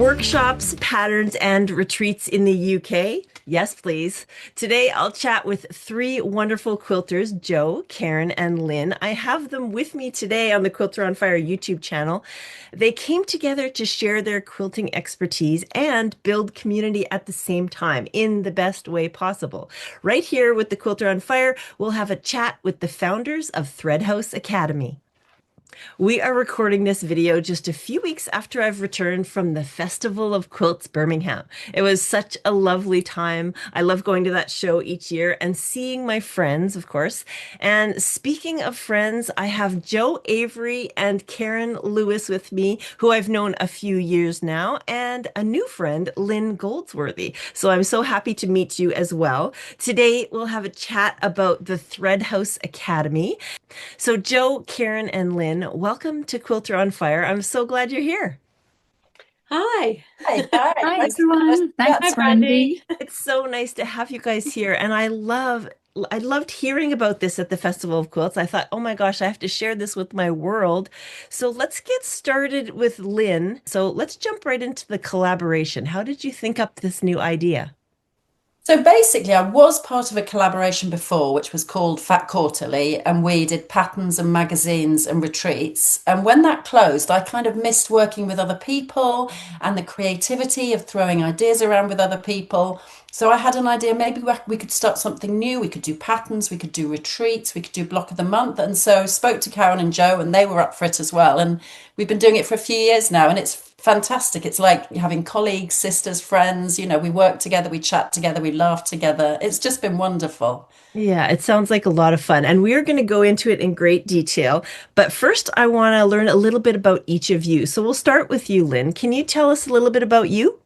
Workshops, patterns, and retreats in the UK? Yes, please. Today I'll chat with three wonderful quilters, Jo, Karen, and Lynn. I have them with me today on the Quilter on Fire YouTube channel. They came together to share their quilting expertise and build community at the same time in the best way possible. Right here with the Quilter on Fire, we'll have a chat with the founders of Threadhouse Academy. We are recording this video just a few weeks after I've returned from the Festival of Quilts Birmingham. It was such a lovely time. I love going to that show each year and seeing my friends, of course. And speaking of friends, I have Jo Avery and Karen Lewis with me, who I've known a few years now, and a new friend, Lynne Goldsworthy. So I'm so happy to meet you as well. Today, we'll have a chat about the Threadhouse Academy. So Jo, Karen, and Lynn, welcome to Quilter on Fire. I'm so glad you're here. Hi. Hi, Hi, everyone. Thanks, Brandy. It's so nice to have you guys here. And I loved hearing about this at the Festival of Quilts. I thought, oh my gosh, I have to share this with my world. So let's get started with Lynn. So let's jump right into the collaboration. How did you think up this new idea? So basically, I was part of a collaboration before, which was called Fat Quarterly, and we did patterns and magazines and retreats. And when that closed, I kind of missed working with other people and the creativity of throwing ideas around with other people. So I had an idea, maybe we could start something new. We could do patterns, we could do retreats, we could do block of the month. And so spoke to Karen and Jo, and they were up for it as well. And we've been doing it for a few years now, and it's fantastic. It's like having colleagues, sisters, friends. We work together, we chat together, we laugh together. It's just been wonderful. Yeah, it sounds like a lot of fun. And we're going to go into it in great detail. But first, I want to learn a little bit about each of you. So we'll start with you, Lynn. Can you tell us a little bit about you?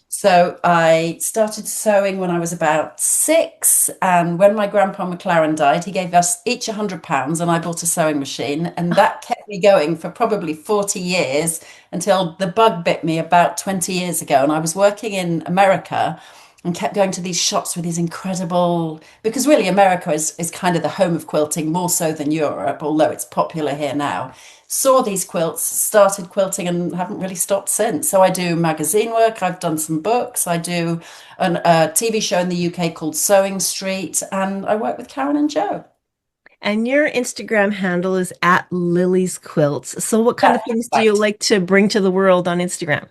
So I started sewing when I was about 6, and when my grandpa McLaren died, he gave us each £100, and I bought a sewing machine, and that kept me going for probably 40 years until the bug bit me about 20 years ago. And I was working in America and kept going to these shops with these incredible, because really America is kind of the home of quilting more so than Europe, although it's popular here now. Saw these quilts, started quilting, and haven't really stopped since. So I do magazine work, I've done some books, I do a TV show in the UK called Sewing Street, and I work with Karen and Jo. And your Instagram handle is at Lily's Quilts. So what kind of That's things do you right. like to bring to the world on Instagram?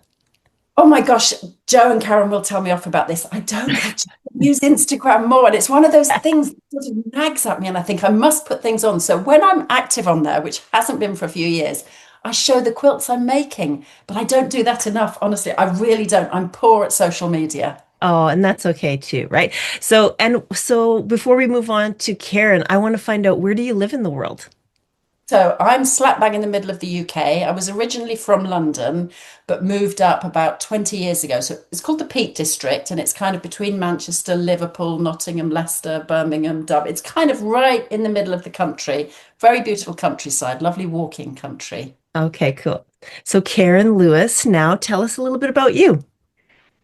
Oh my gosh, Jo and Karen will tell me off about this. I don't actually use Instagram more. And it's one of those things that sort of nags at me. And I think I must put things on. So when I'm active on there, which hasn't been for a few years, I show the quilts I'm making. But I don't do that enough. Honestly, I really don't. I'm poor at social media. Oh, and that's okay too, right? So before we move on to Karen, I want to find out, where do you live in the world? So I'm slap bang in the middle of the UK. I was originally from London, but moved up about 20 years ago. So it's called the Peak District, and it's kind of between Manchester, Liverpool, Nottingham, Leicester, Birmingham, Dublin. It's kind of right in the middle of the country. Very beautiful countryside, lovely walking country. Okay, cool. So Karen Lewis, now tell us a little bit about you.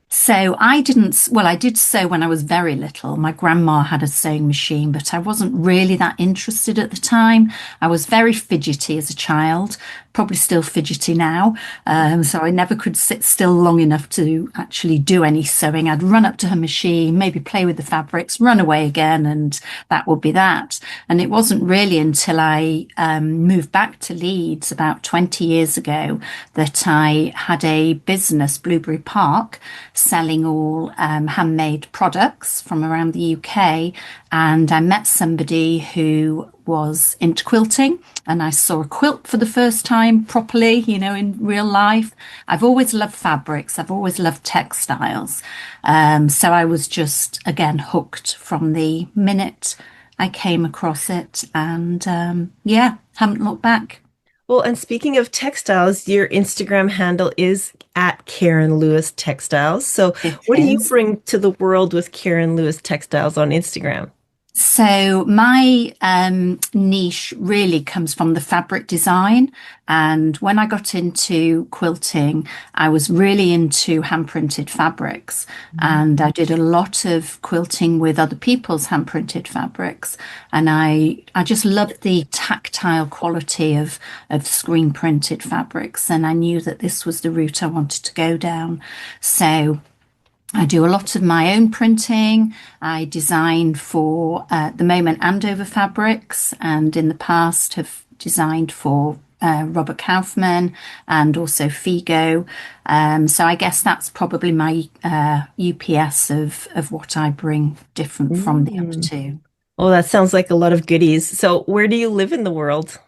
So I didn't, well, I did sew when I was very little. My grandma had a sewing machine, but I wasn't really that interested at the time. I was very fidgety as a child, probably still fidgety now. So I never could sit still long enough to actually do any sewing. I'd run up to her machine, maybe play with the fabrics, run away again, and that would be that. And it wasn't really until I moved back to Leeds about 20 years ago that I had a business, Blueberry Park, selling all handmade products from around the UK. And I met somebody who was into quilting, and I saw a quilt for the first time properly, in real life. I've always loved fabrics. I've always loved textiles. So I was just, again, hooked from the minute I came across it. And yeah, haven't looked back. Well, and speaking of textiles, your Instagram handle is at Karen Lewis Textiles. So It what do you is. bring to the world with Karen Lewis Textiles on Instagram? So my niche really comes from the fabric design. And when I got into quilting, I was really into hand printed fabrics. And I did a lot of quilting with other people's hand printed fabrics. And I just loved the tactile quality of screen printed fabrics. And I knew that this was the route I wanted to go down. So I do a lot of my own printing. I design for the moment Andover Fabrics, and in the past have designed for Robert Kaufman and also Figo. So I guess that's probably my UPS of what I bring different from the other Mm. two. Oh, that sounds like a lot of goodies. So, where do you live in the world?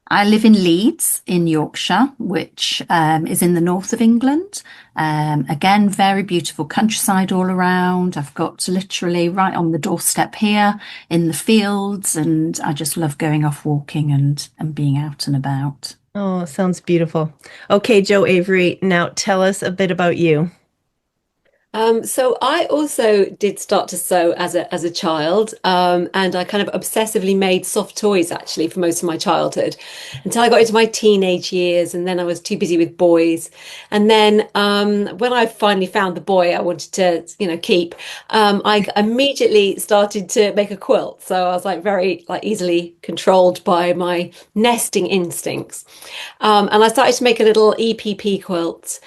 I live in Leeds in Yorkshire, which is in the north of England. Again, very beautiful countryside all around. I've got literally right on the doorstep here in the fields, and I just love going off walking and being out and about. Oh, sounds beautiful. Okay, Jo Avery, now tell us a bit about you. So I also did start to sew as a child, and I kind of obsessively made soft toys actually for most of my childhood until I got into my teenage years, and then I was too busy with boys. And then when I finally found the boy I wanted to, keep, I immediately started to make a quilt. So I was like very like easily controlled by my nesting instincts, and I started to make a little EPP quilt,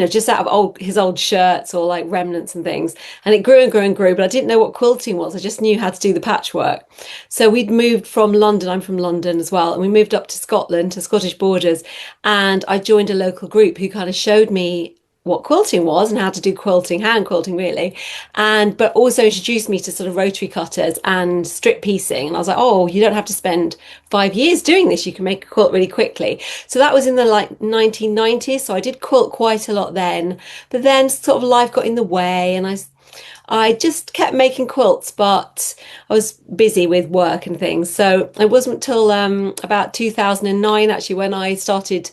just out of his old shirts or like remnants and things. And it grew and grew and grew, but I didn't know what quilting was. I just knew how to do the patchwork. So we'd moved from London. I'm from London as well. And we moved up to Scotland, to Scottish borders. And I joined a local group who kind of showed me what quilting was and how to do quilting, hand quilting really, and but also introduced me to sort of rotary cutters and strip piecing. And I was like, oh, you don't have to spend 5 years doing this, you can make a quilt really quickly. So that was in the like 1990s, so I did quilt quite a lot then, but then sort of life got in the way, and I just kept making quilts, but I was busy with work and things. So it wasn't until about 2009 actually when I started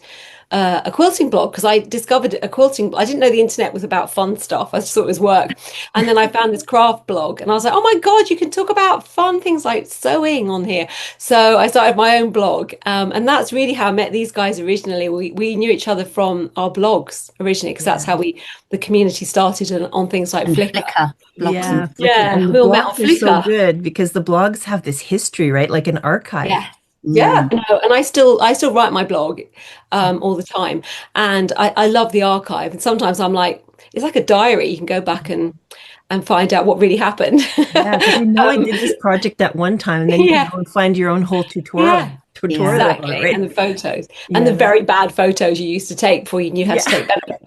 a quilting blog, because I discovered a quilting. I didn't know the internet was about fun stuff. I just thought it was work. And then I found this craft blog, and I was like, oh my God, you can talk about fun things like sewing on here. So I started my own blog. And that's really how I met these guys originally. We knew each other from our blogs originally, because that's Yeah. how the community started on things like And Flickr. Flickr, blogs Yeah, and Flickr. Yeah, And the we all met on blogs are so Flickr. good because the blogs have this history, right? Like an archive. Yeah. Yeah, mm, no, and I still write my blog all the time, and I love the archive. And sometimes I'm like, it's like a diary. You can go back and find out what really happened. Yeah, because I know I Um, did this project at one time, and then you can yeah, go and find your own whole tutorial yeah, tutorial yeah. about it, exactly. right? And the photos and the Yeah. very bad photos you used to take before you knew how to Yeah. take better.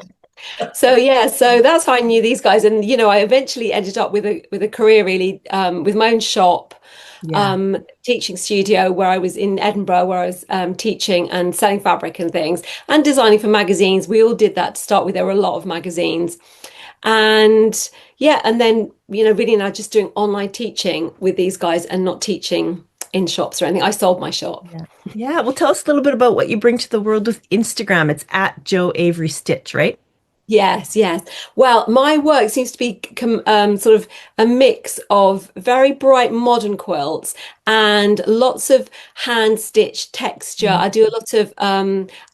So yeah, so that's how I knew these guys, and I eventually ended up with a career really, with my own shop, Yeah. teaching studio where I was in Edinburgh, where I was teaching and selling fabric and things and designing for magazines. We all did that to start with. There were a lot of magazines, and yeah, and then really now just doing online teaching with these guys and not teaching in shops or anything. I sold my shop. Yeah. Yeah. Well, tell us a little bit about what you bring to the world with Instagram. It's at Jo Avery Stitch, right? Yes, yes. Well, my work seems to be sort of a mix of very bright modern quilts and lots of hand stitched texture. I do a lot of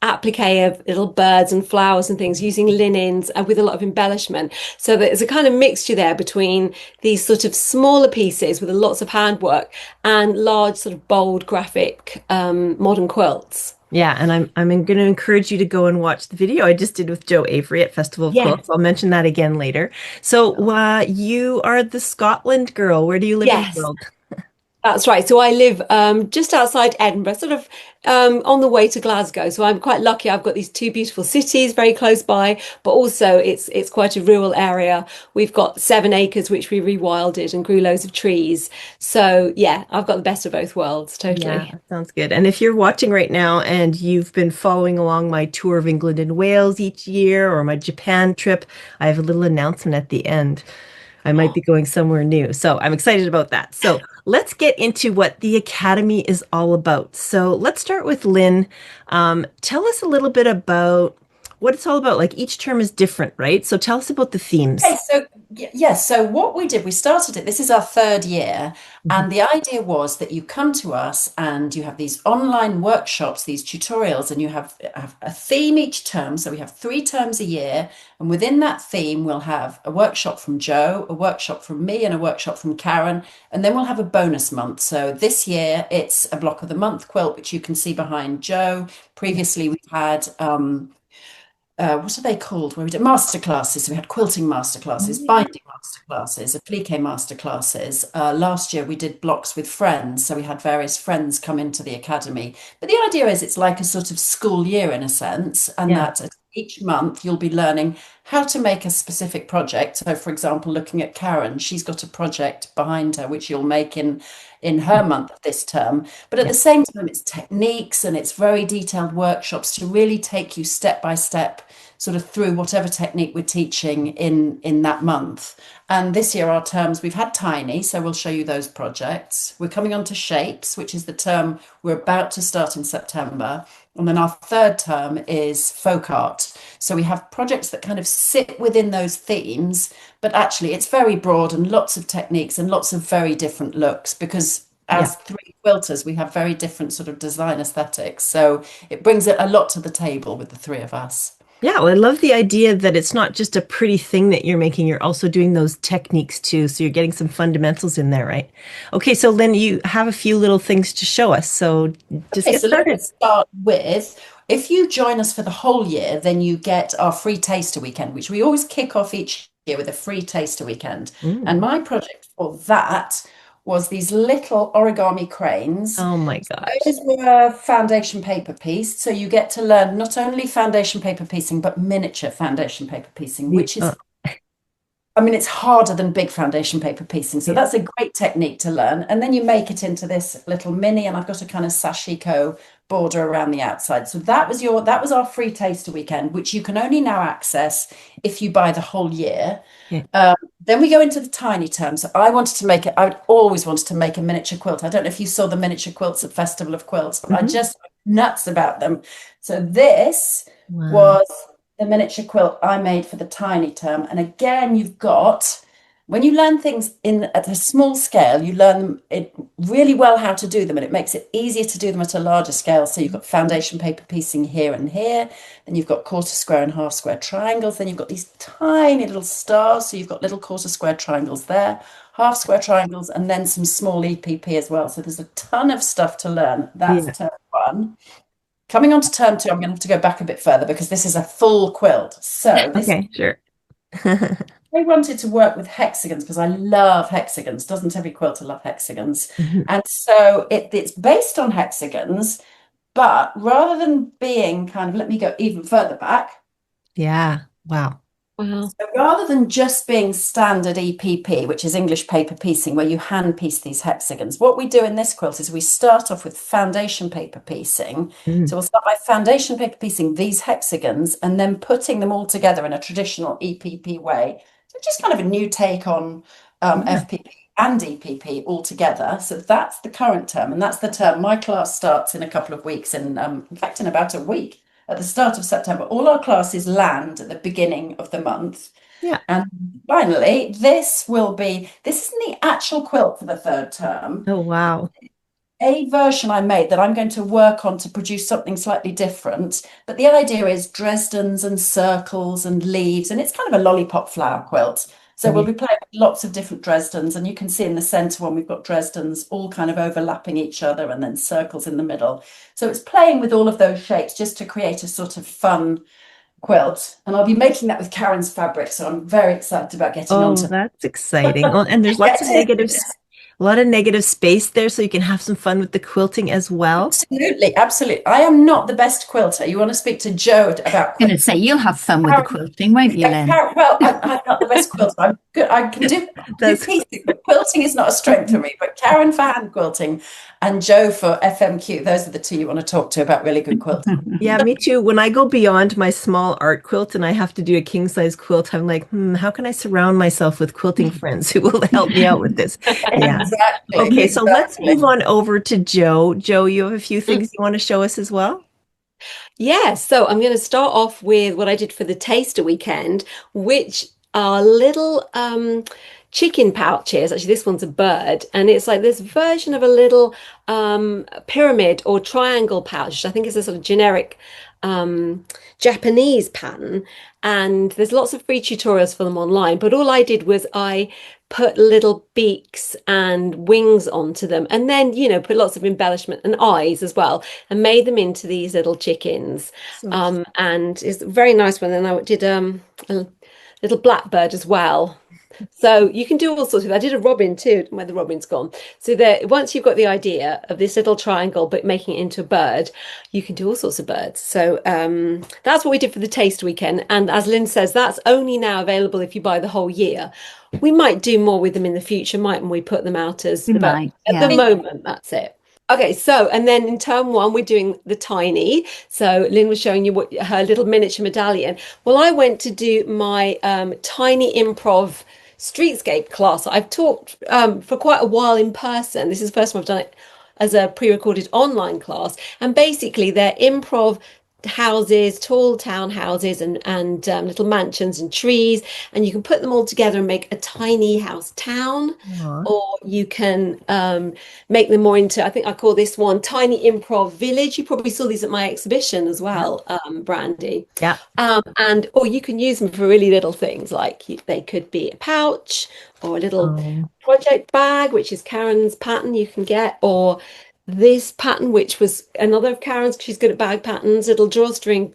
applique of little birds and flowers and things using linens and with a lot of embellishment. So there's a kind of mixture there between these sort of smaller pieces with lots of handwork and large, sort of bold, graphic modern quilts. Yeah, and I'm going to encourage you to go and watch the video I just did with Jo Avery at Festival of Yeah. Quilts. I'll mention that again later. So, you are the Scotland girl. Where do you live in the Yes. world? That's right. So I live just outside Edinburgh, sort of on the way to Glasgow. So I'm quite lucky. I've got these two beautiful cities very close by, but also it's quite a rural area. We've got 7 acres which we rewilded and grew loads of trees. So yeah, I've got the best of both worlds, Yeah, totally. that sounds good. And if you're watching right now and you've been following along my tour of England and Wales each year or my Japan trip, I have a little announcement at the end. I might be going somewhere new. So I'm excited about that. So let's get into what the Academy is all about. So let's start with Lynn. Tell us a little bit about what it's all about. Like each term is different, right? So tell us about the themes. Okay, so yes, so what we did, we started it, this is our third year, Mhm. and the idea was that you come to us and you have these online workshops, these tutorials, and you have a theme each term. So we have 3 terms a year, and within that theme, we'll have a workshop from Jo, a workshop from me, and a workshop from Karen, and then we'll have a bonus month. So this year, it's a block of the month quilt, which you can see behind Jo. Yeah. Previously, we've had what are they called? Where we did master classes. So we had quilting master Oh, classes, yeah. binding master classes, applique master classes. Last year we did blocks with friends. So we had various friends come into the academy. But the idea is it's like a sort of school year in a sense, and Yeah. that each month you'll be learning how to make a specific project. So for example, looking at Karen, she's got a project behind her which you'll make in her month this term. But at Yeah. the same time, it's techniques and it's very detailed workshops to really take you step by step sort of through whatever technique we're teaching in that month. And this year our terms, we've had tiny, so we'll show you those projects. We're coming on to shapes, which is the term we're about to start in September. And then our third term is folk art. So we have projects that kind of sit within those themes, but actually it's very broad and lots of techniques and lots of very different looks because Yeah. as 3 quilters, we have very different sort of design aesthetics. So it brings a lot to the table with the 3 of us. Yeah, well, I love the idea that it's not just a pretty thing that you're making, you're also doing those techniques too. So you're getting some fundamentals in there, right? Okay, so Lynn, you have a few little things to show us. So just Okay, get so let me started. start with, if you join us for the whole year, then you get our free taster weekend, which we always kick off each year with a free taster weekend. And Mm. my project for that was these little origami cranes. Oh my gosh. Those were foundation paper pieced. So you get to learn not only foundation paper piecing, but miniature foundation paper piecing, The, which is, I mean, it's harder than big foundation paper piecing. So yeah. that's a great technique to learn. And then you make it into this little mini, and I've got a kind of sashiko border around the outside. So that was our free taster weekend, which you can only now access if you buy the whole year. Yeah. Then we go into the tiny term. So I wanted to make it, I would always wanted to make a miniature quilt. I don't know if you saw the miniature quilts at Festival of Quilts, but I Mhm. just nuts about them. So this Wow. was the miniature quilt I made for the tiny term. And again, you've got, when you learn things in at a small scale, you learn them it really well how to do them, and it makes it easier to do them at a larger scale. So you've got foundation paper piecing here and here, then you've got quarter square and half square triangles, then you've got these tiny little stars. So you've got little quarter square triangles there, half square triangles, and then some small EPP as well. So there's a ton of stuff to learn. That's Yeah. term one. Coming on to term two, I'm going to have to go back a bit further because this is a full quilt. So this, Okay, sure. I wanted to work with hexagons because I love hexagons. Doesn't every quilter love hexagons? Mhm. And so it's based on hexagons, but rather than being kind of, let me go even further back. Yeah. Wow. Wow. So rather than just being standard EPP, which is English paper piecing, where you hand piece these hexagons, what we do in this quilt is we start off with foundation paper piecing. Mm. So we'll start by foundation paper piecing these hexagons and then putting them all together in a traditional EPP way. So just kind of a new take on Yeah. FPP and EPP all together. So that's the current term, and that's the term. My class starts in a couple of weeks, and in fact, in about a week at the start of September. All our classes land at the beginning of the month. Yeah. And finally, this isn't the actual quilt for the third term. Oh, wow. A version I made that I'm going to work on to produce something slightly different. But the idea is Dresdens and circles and leaves, and it's kind of a lollipop flower quilt. So we'll Yeah. be playing with lots of different Dresdens, and you can see in the center one we've got Dresdens all kind of overlapping each other and then circles in the middle. So it's playing with all of those shapes just to create a sort of fun quilt. And I'll be making that with Karen's fabric, so I'm very excited about getting Oh, onto that's exciting. Oh, and there's lots of negatives, a lot of negative space there, so you can have some fun with the quilting as well. Absolutely, absolutely. I am not the best quilter. You want to speak to Jo about I'm going to say you'll have fun with the quilting, won't you, Lynn? Well, I'm not the best quilter. I'm good. I can do That's piecing, but quilting is not a strength for me. But Karen for hand quilting and Jo for FMQ, those are the two you want to talk to about really good quilting. Yeah, me too. When I go beyond my small art quilt and I have to do a king size quilt, I'm like, how can I surround myself with quilting friends who will help me out with this? Yeah. Exactly, Okay, so let's exactly. move on over to Jo. Jo, you have a few things you want to show us as well? Yeah, so I'm going to start off with what I did for the taster weekend, which are little chicken pouches. Actually, this one's a bird, and it's like this version of a little pyramid or triangle pouch. I think it's a sort of generic um, Japanese pattern. And there's lots of free tutorials for them online. But all I did was I put little beaks and wings onto them, and then, put lots of embellishment and eyes as well, and made them into these little chickens. So cute. And it's a very nice one. And I did a little blackbird as well. So you can do all sorts of. I did a robin too, where the robin's gone. So that once you've got the idea of this little triangle, but making it into a bird, you can do all sorts of birds. So that's what we did for the taste weekend. And as Lynn says, that's only now available if you buy the whole year. We might do more with them in the future, mightn't we? Put them out as, We but might, at the yeah. moment, that's it. Okay, so and then in term one, we're doing the tiny. So Lynn was showing you what her little miniature medallion. Well, I went to do my tiny improv streetscape class. I've taught for quite a while in person. This is the first time I've done it as a pre-recorded online class. And basically, they're improv houses, tall townhouses, and little mansions and trees, and you can put them all together and make a tiny house town, Aw. or you can make them more into. I think I call this one Tiny Improv Village. You probably saw these at my exhibition as Yeah. well, Brandy. Yeah. And or you can use them for really little things, like they could be a pouch or a little Um, project bag, which is Karen's pattern you can get, or this pattern, which was another of Karen's, 'cause she's good at bag patterns, little drawstring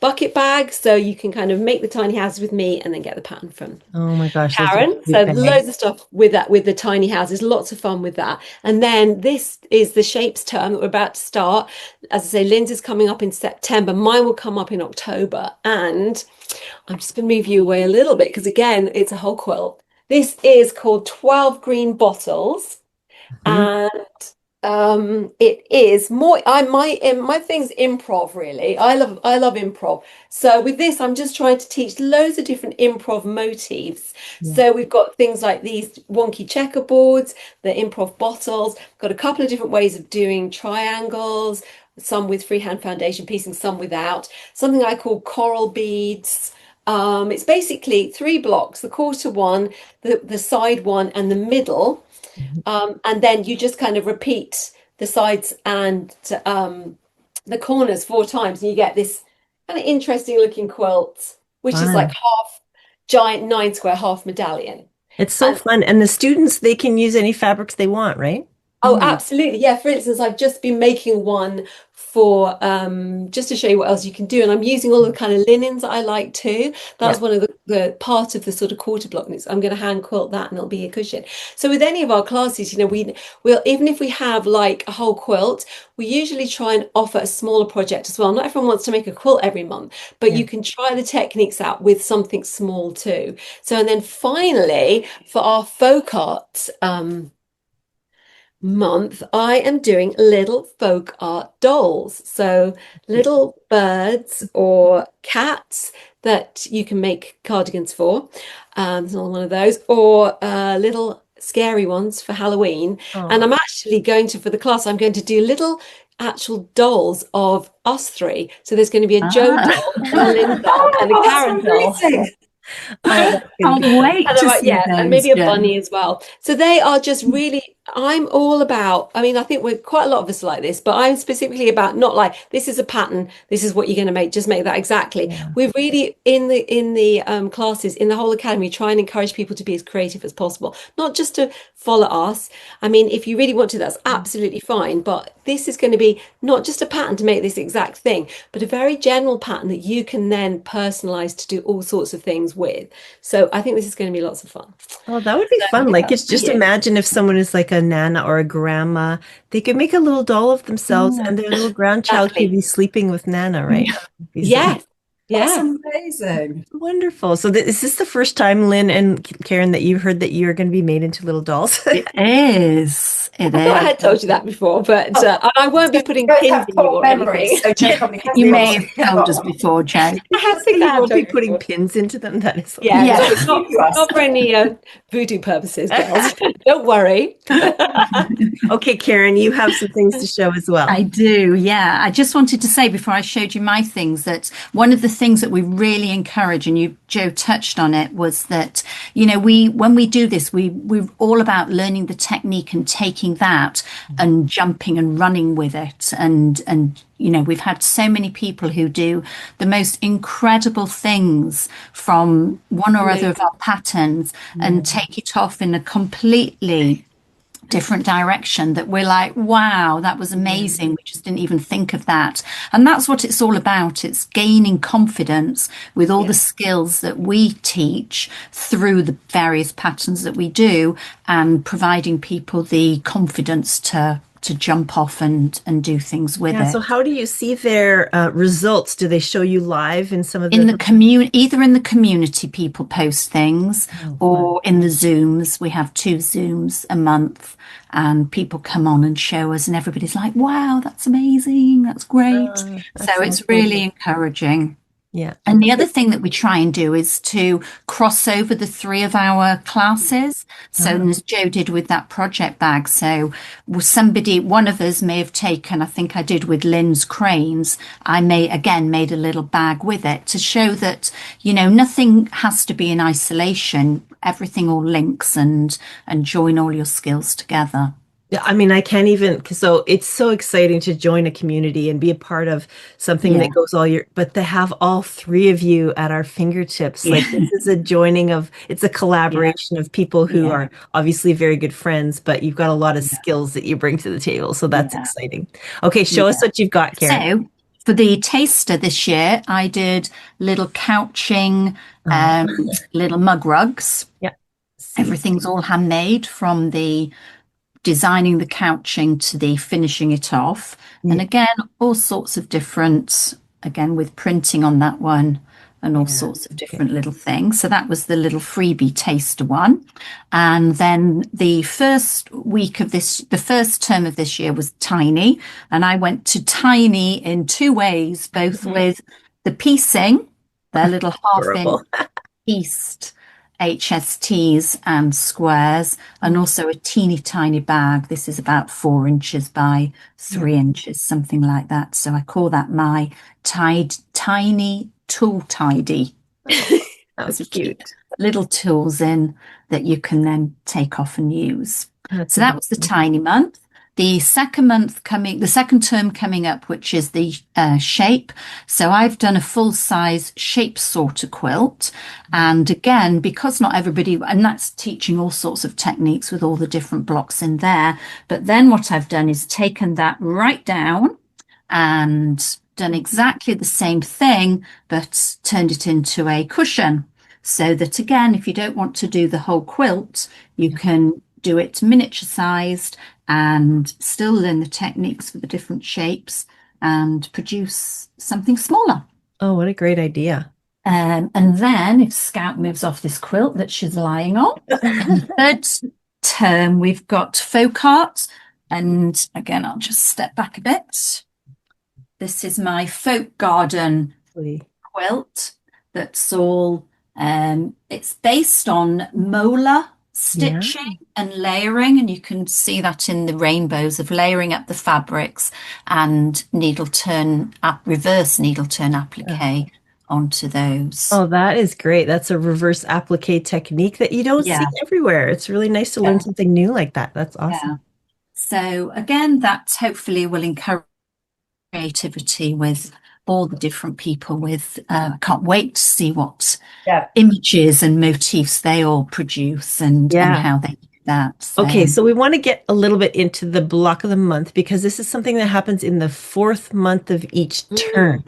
bucket bag. So you can kind of make the tiny houses with me and then get the pattern from oh my gosh, those are Karen. So cute bags. loads of stuff with that, with the tiny houses, lots of fun with that. And then this is the shapes term that we're about to start. As I say, Lynn's is coming up in September. Mine will come up in October. And I'm just going to move you away a little bit because again, it's a whole quilt. This is called 12 Green Bottles. Mhm. And it is more my thing's improv really. I love improv. So with this, I'm just trying to teach loads of different improv motifs. Yeah. So we've got things like these wonky checkerboards, the improv bottles, got a couple of different ways of doing triangles, some with freehand foundation piecing, some without, something I call coral beads. It's basically three blocks, the quarter one, the side one, and the middle. Mhm. And then you just kind of repeat the sides and the corners four times, and you get this kind of interesting looking quilt, which is like Fun. half giant 9 square, half medallion. It's so And fun. And the students, they can use any fabrics they want, right? oh, Mm. absolutely. Yeah. For instance, I've just been making one for just to show you what else you can do. And I'm using all the kind of linens that I like too. Yeah. That's one of the part of the sort of quarter block. And I'm going to hand quilt that and it'll be a cushion. So with any of our classes, we'll even if we have like a whole quilt, we usually try and offer a smaller project as well. Not everyone wants to make a quilt every month, but Yeah. you can try the techniques out with something small too. So and then finally for our folk arts month, I am doing little folk art dolls. So Cute. little birds or cats that you can make cardigans for. There's another one of those, or little scary ones for Halloween. And Oh. I'm actually going to, for the class, I'm going to do little actual dolls of us three. So there's going to be a Jo Ah. doll, a Lynn doll, and a Oh, that's Karen doll. amazing. Oh, that's gonna Can't be fun. wait And I'm to like, see yeah, and those, maybe a Jo. bunny as well. So they are just really, I'm all about, I mean, I think we're quite a lot of us are like this, but I'm specifically about not like this is a pattern, this is what you're going to make, just make that exactly. Yeah. We're really in the classes, in the whole academy, try and encourage people to be as creative as possible, not just to follow us. I mean, if you really want to, that's absolutely fine. But this is going to be not just a pattern to make this exact thing, but a very general pattern that you can then personalize to do all sorts of things with. So I think this is going to be lots of fun. Oh, that would be So fun. Like, yeah, it's just yeah, imagine if someone is like a nana or a grandma, they could make a little doll of themselves Yeah. and their little grandchild could exactly. be sleeping with Nana, right? It'd be so Yes. That's Yeah. amazing. Wonderful. So is this the first time, Lynn and Karen, that you heard that you're going to be made into little dolls? It is. It I thought I is. had told you that before, but Oh, I won't be putting you guys pins have in you core or memories, anything. so Jo probably has You the may answer. have told us before, Jo. I So think I you have won't told be you putting before. pins into them. That is so Yeah, Yeah. no, You asked. not for any voodoo purposes, girls. Don't worry. Okay, Karen, you have some things to show as well. I do, yeah. I just wanted to say before I showed you my things that one of the things that we really encourage, and you, Jo, touched on it, was that, you know, when we do this, we're all about learning the technique and taking that and jumping and running with it. And you know, we've had so many people who do the most incredible things from one or other of our patterns and take it off in a completely different direction that we're like, wow, that was amazing. We just didn't even think of that. And that's what it's all about. It's gaining confidence with all the skills that we teach through the various patterns that we do and providing people the confidence to jump off and do things with Yeah, it. so how do you see their results? Do they show you live in some of In the the community, either in the community, people post things, Oh, or in the Zooms. We have 2 Zooms a month, and people come on and show us, and everybody's like, "Wow, that's amazing! That's great!" So that's it's awesome. really encouraging. Yeah. And the other thing that we try and do is to cross over the 3 of our classes. So as Jo did with that project bag. So one of us may have taken, I think I did with Lynn's cranes. I made a little bag with it to show that, you know, nothing has to be in isolation. Everything all links and join all your skills together. Yeah, I mean, I can't even, so it's so exciting to join a community and be a part of something Yeah. that goes all year, but to have all 3 of you at our fingertips, like Yeah. this is a joining of, it's a collaboration of people who Yeah. are obviously very good friends, but you've got a lot of skills that you bring to the table. So that's Yeah. exciting. Okay, show us what you've got, Karen. So for the taster this year, I did little couching, little mug rugs. Yeah. Everything's all handmade from the designing the couching to the finishing it off. And again, all sorts of different, again, with printing on that one and all sorts of different little things. So that was the little freebie taster one. And then the first term of this year was tiny. And I went to tiny in 2 ways, both with the piecing, their little half-inch pieced HSTs and squares, and also a teeny tiny bag. This is about 4 inches by 3 inches, something like that. So I call that my tiny tool tidy. That was cute. Little tools in that you can then take off and use. That's So that was the tiny month. The second term coming up, which is the shape. So I've done a full-size shape sorter quilt. And again, because not everybody, and that's teaching all sorts of techniques with all the different blocks in there. But then what I've done is taken that right down and done exactly the same thing, but turned it into a cushion. So that again, if you don't want to do the whole quilt, you can do it miniature sized and still learn the techniques for the different shapes and produce something smaller. Oh, what a great idea. And then if Scout moves off this quilt that she's lying on, third term, we've got folk art. And again, I'll just step back a bit. This is my folk garden quilt that's all, it's based on molar stitching and layering, and you can see that in the rainbows of layering up the fabrics and reverse needle turn applique onto those. Oh, that is great. That's a reverse applique technique that you don't see everywhere. It's really nice to learn something new like that. That's awesome. So again, that hopefully will encourage creativity with all the different people with can't wait to see what images and motifs they all produce and how they do that. So. Okay, so we want to get a little bit into the block of the month because this is something that happens in the 4th month of each term,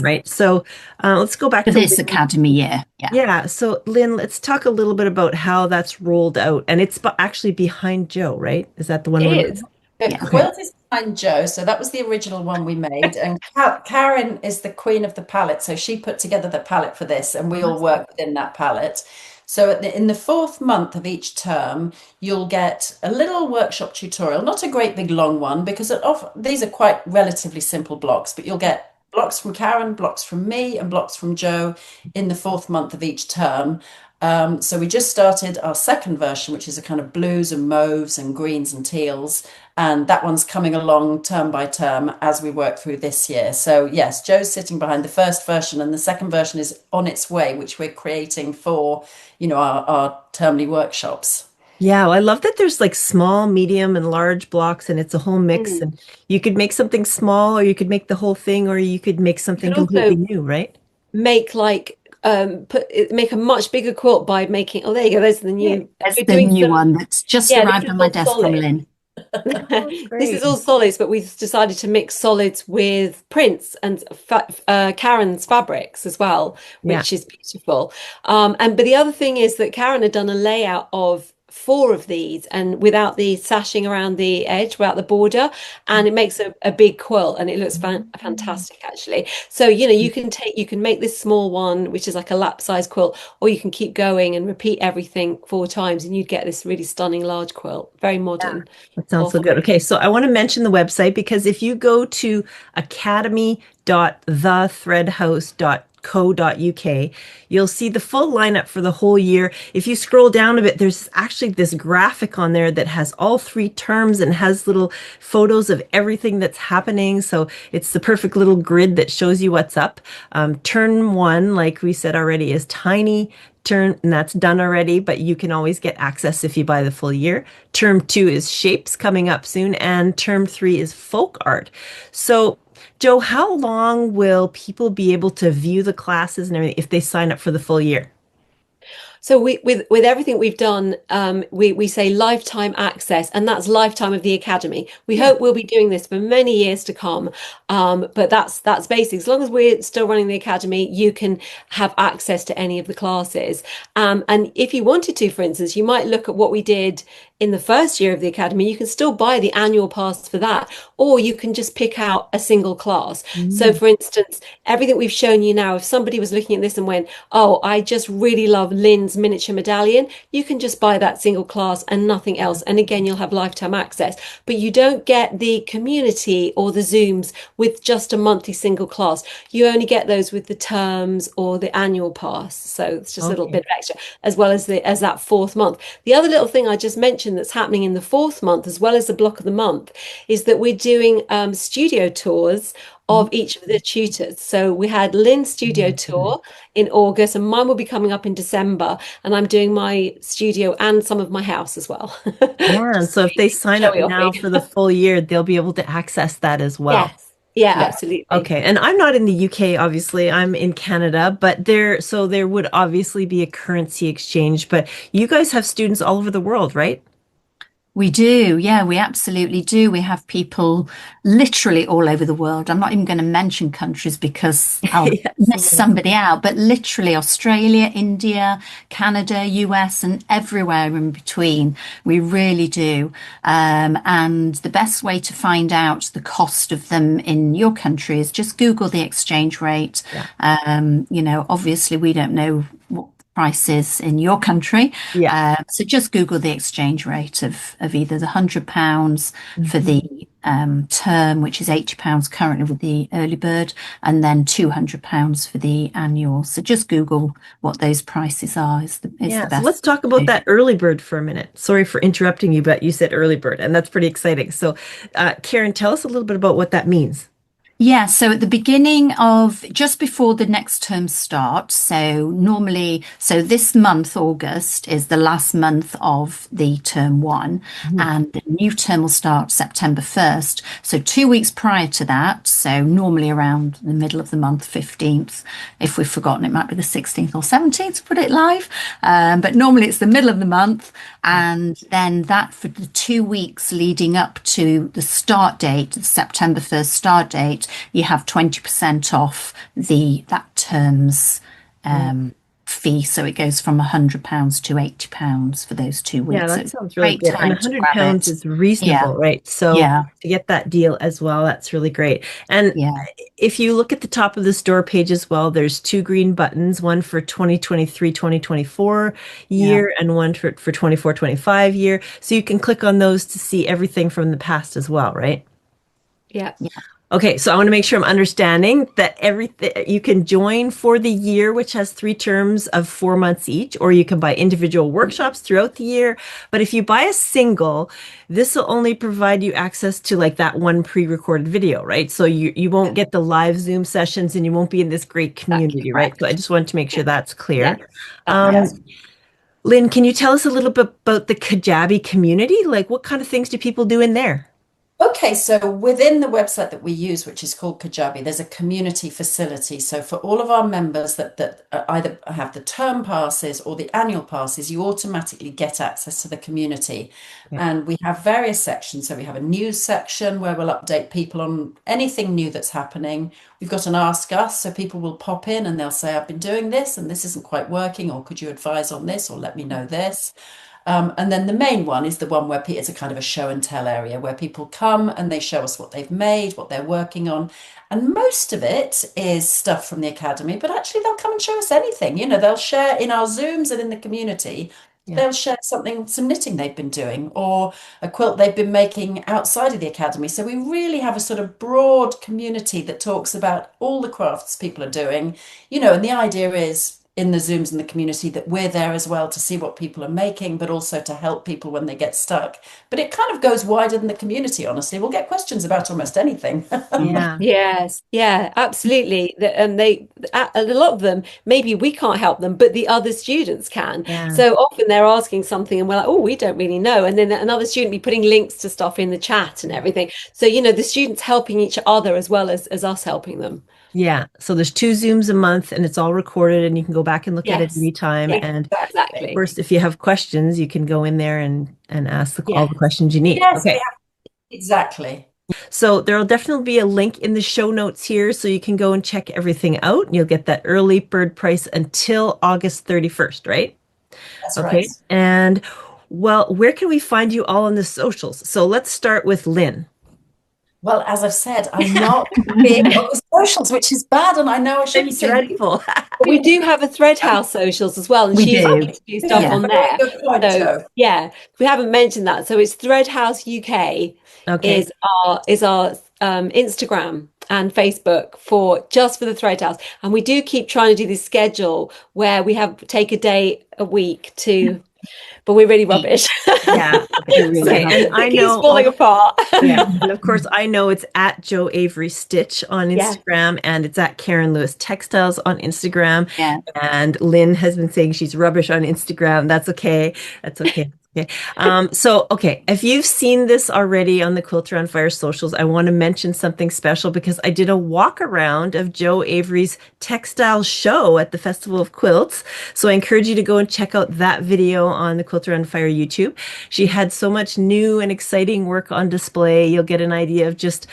right? So let's go back for to this academy year. Yeah. So Lynn, let's talk a little bit about how that's rolled out, and it's actually behind Jo, right? Is that the one? It is. The quilt is behind Jo. So that was the original one we made. And Karen is the queen of the palette. So she put together the palette for this, and we all work within that palette. So in the fourth month of each term, you'll get a little workshop tutorial, not a great big long one, because these are quite relatively simple blocks, but you'll get blocks from Karen, blocks from me, and blocks from Jo in the fourth month of each term. So we just started our second version, which is a kind of blues and mauves and greens and teals. And that one's coming along term by term as we work through this year. So yes, Jo's sitting behind the first version, and the second version is on its way, which we're creating for, our termly workshops. Yeah, well, I love that there's like small, medium, and large blocks, and it's a whole mix. Mm. And you could make something small, or you could make the whole thing, or you could make You something could completely also new, right? make like make a much bigger quilt by making, oh, there you go, there's the Yeah. new, There's we're the doing new some, one that's just yeah, this arrived is on my all desk from solid. Lynn. Oh, This great. is all solids, but we've decided to mix solids with prints and Karen's fabrics as well, Yeah. which is beautiful. But the other thing is that Karen had done a layout of four of these, and without the sashing around the edge, without the border, and it makes a big quilt, and it looks fantastic actually. So you can make this small one, which is like a lap size quilt, or you can keep going and repeat everything four times, and you'd get this really stunning large quilt, very modern. That sounds so good. Offering. Okay, so I want to mention the website because if you go to academy.thethreadhouse.co.uk, you'll see the full lineup for the whole year. If you scroll down a bit, there's actually this graphic on there that has all three terms and has little photos of everything that's happening. So it's the perfect little grid that shows you what's up. Term one, like we said already, is tiny. Term, and that's done already, but you can always get access if you buy the full year. Term two is shapes coming up soon, and term three is folk art. So, Jo, how long will people be able to view the classes and everything if they sign up for the full year? So with everything we've done, we say lifetime access, and that's lifetime of the academy. We Yeah. hope we'll be doing this for many years to come. But that's basic. As long as we're still running the academy, you can have access to any of the classes. And if you wanted to, for instance, you might look at what we did in the first year of the academy. You can still buy the annual pass for that, or you can just pick out a single class. So, Mm. for instance, everything we've shown you now, if somebody was looking at this and went, "Oh, I just really love Lynn's miniature medallion," you can just buy that single class and nothing else. And again, you'll have lifetime access, but you don't get the community or the Zooms with just a monthly single class. You only get those with the terms or the annual pass. So it's just a little Okay. bit of extra, as well as as that fourth month. The other little thing I just mentioned that's happening in the fourth month, as well as the block of the month, is that we're doing studio tours of each of the tutors. So we had Lynn's studio tour in August, and mine will be coming up in December. And I'm doing my studio and some of my house as well. Yeah, and Just so if they sign up showy now offing. for the full year, they'll be able to access that as well. Yes. Yeah, Yeah. absolutely. Okay, and I'm not in the UK, obviously. I'm in Canada, but so there would obviously be a currency exchange, but you guys have students all over the world, right? We do, yeah, we absolutely do. We have people literally all over the world. I'm not even going to mention countries because I'll Yes. miss somebody out, but literally Australia, India, Canada, US, and everywhere in between. We really do. And the best way to find out the cost of them in your country is just Google the exchange rate. Yeah. Obviously we don't know what prices in your country. Yeah. So just Google the exchange rate of either the £100 for Mhm. the term, which is £80 currently with the early bird, and then £200 for the annual. So just Google what those prices are is the Yeah, so best. let's talk about that early bird for a minute. Sorry for interrupting you, but you said early bird, and that's pretty exciting. So, Karen, tell us a little bit about what that means. Yeah, so at the beginning of just before the next term starts, so this month, August, is the last month of the term one, Mhm. and the new term will start September 1st. So 2 weeks prior to that, so normally around the middle of the month, 15th. If we've forgotten, it might be the 16th or 17th to put it live. But normally it's the middle of the month, and then that for the 2 weeks leading up to the start date, the September 1st start date, you have 20% off that term's fee, so it goes from £100 to £80 for those 2 weeks. Yeah, So that it's sounds a really great good. And time to grab £100 it. is reasonable, Yeah, right? So yeah, to get that deal as well, that's really great. And yeah, if you look at the top of the store page as well, there's two green buttons, one for 2023, 2024 yeah, year and one for 24, 25 year. So you can click on those to see everything from the past as well, right? Yeah. yeah, Okay, so I want to make sure I'm understanding that everything you can join for the year, which has 3 terms of 4 months each, or you can buy individual workshops throughout the year. But if you buy a single, this will only provide you access to like that one pre-recorded video, right? So you won't get the live Zoom sessions and you won't be in this great That's community, right? So I correct. just wanted to make sure that's Yeah, clear. that's Um, Yes. correct. Lynn, can you tell us a little bit about the Kajabi community? Like what kind of things do people do in there? Okay, so within the website that we use, which is called Kajabi, there's a community facility. So for all of our members that either have the term passes or the annual passes, you automatically get access to the community. Yeah. And we have various sections. So we have a news section where we'll update people on anything new that's happening. We've got an Ask Us, so people will pop in and they'll say, I've been doing this and this isn't quite working, or could you advise on this, or let me know this. And then the main one is the one where it's a kind of a show and tell area where people come and they show us what they've made, what they're working on. And most of it is stuff from the academy, but actually they'll come and show us anything. They'll share in our Zooms and in the community. Yeah. They'll share some knitting they've been doing or a quilt they've been making outside of the academy. So we really have a sort of broad community that talks about all the crafts people are doing, and the idea is in the Zooms and the community that we're there as well to see what people are making, but also to help people when they get stuck. But it kind of goes wider than the community, honestly. We'll get questions about almost anything. Yeah. Yes, yeah, absolutely. And a lot of them, maybe we can't help them, but the other students can. Yeah. So often they're asking something and we're like, oh, we don't really know. And then another student be putting links to stuff in the chat and everything. So, the students helping each other as well as us helping them. Yeah. So there's 2 Zooms a month and it's all recorded and you can go back and look at it Yes, anytime. And of exactly. course, if you have questions, you can go in there and ask all Yeah. the questions you need. Yes, Okay. exactly. So there'll definitely be a link in the show notes here so you can go and check everything out. And you'll get that early bird price until August 31st, right? That's right. Okay. And well, where can we find you all on the socials? So let's start with Lynn. Well, as I've said, I'm not big on the socials, which is bad, and I know I shouldn't say Dreadful. But we do have a Threadhouse socials as well, and we she's do. happy to do stuff Yeah. on very there. good point, So Jo. yeah, we haven't mentioned that. So it's Threadhouse UK Okay. is our Instagram and Facebook for the Threadhouse, and we do keep trying to do this schedule where we take a day a week to. But we're really rubbish. Yeah. We're really Okay. happy. And I It keeps know falling apart. yeah. And of course, I know it's at Jo Avery Stitch on Yeah. Instagram and it's at Karen Lewis Textiles on Instagram. Yeah. And Lynn has been saying she's rubbish on Instagram. That's okay. That's okay. Okay. Okay. If you've seen this already on the Quilter on Fire socials, I want to mention something special because I did a walk around of Jo Avery's textile show at the Festival of Quilts. So I encourage you to go and check out that video on the Quilter on Fire YouTube. She had so much new and exciting work on display. You'll get an idea of just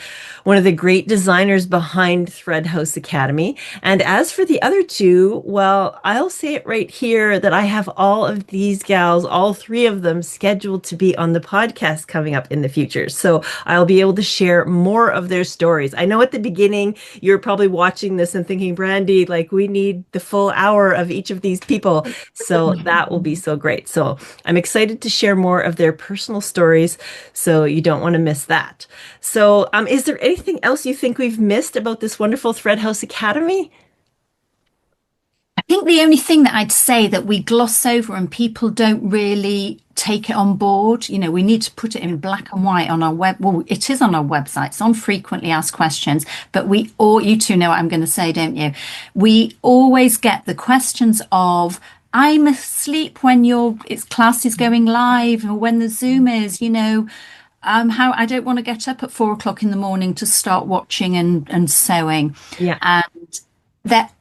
one of the great designers behind Threadhouse Academy. And as for the other two, well, I'll say it right here that I have all of these gals, all 3 of them scheduled to be on the podcast coming up in the future. So I'll be able to share more of their stories. I know at the beginning, you're probably watching this and thinking, Brandy, like we need the full hour of each of these people. So that will be so great. So I'm excited to share more of their personal stories. So you don't want to miss that. So is there anything else you think we've missed about this wonderful Threadhouse Academy? I think the only thing that I'd say that we gloss over and people don't really take it on board, we need to put it in black and white on our web. Well, it is on our website. It's on frequently asked questions, but you two know what I'm going to say, don't you? We always get the questions of, I'm asleep when class is going live or when the Zoom is, how I don't want to get up at 4 o'clock in the morning to start watching and sewing. Yeah. And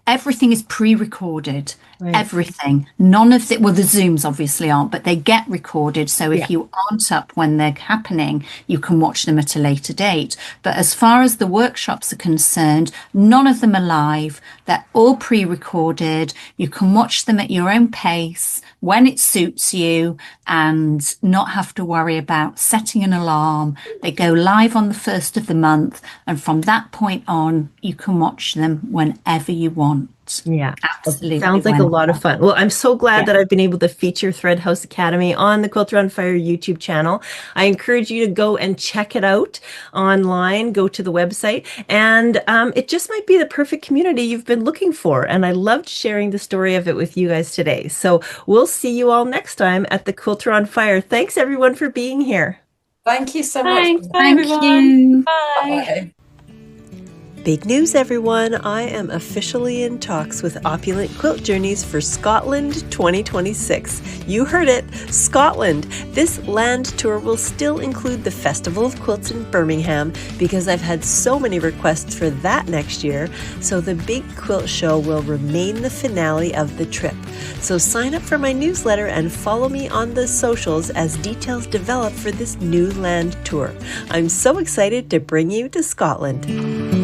everything is pre-recorded. Right. Everything. None of it, well, the Zooms obviously aren't, but they get recorded. So if you aren't up when they're happening, you can watch them at a later date. But as far as the workshops are concerned, none of them are live. They're all pre-recorded. You can watch them at your own pace when it suits you and not have to worry about setting an alarm. They go live on the 1st of the month. And from that point on, you can watch them whenever you want. Yeah, Absolutely. sounds like a lot of fun. Well, I'm so glad that I've been able to feature Threadhouse Academy on the Quilter on Fire YouTube channel. I encourage you to go and check it out online, go to the website, and it just might be the perfect community you've been looking for. And I loved sharing the story of it with you guys today. So we'll see you all next time at the Quilter on Fire. Thanks everyone for being here. Thank you so Thanks. much. Bye, Thank everyone. you. Bye. Bye. Big news, everyone. I am officially in talks with Opulent Quilt Journeys for Scotland 2026. You heard it, Scotland. This land tour will still include the Festival of Quilts in Birmingham because I've had so many requests for that next year. So the big quilt show will remain the finale of the trip. So sign up for my newsletter and follow me on the socials as details develop for this new land tour. I'm so excited to bring you to Scotland.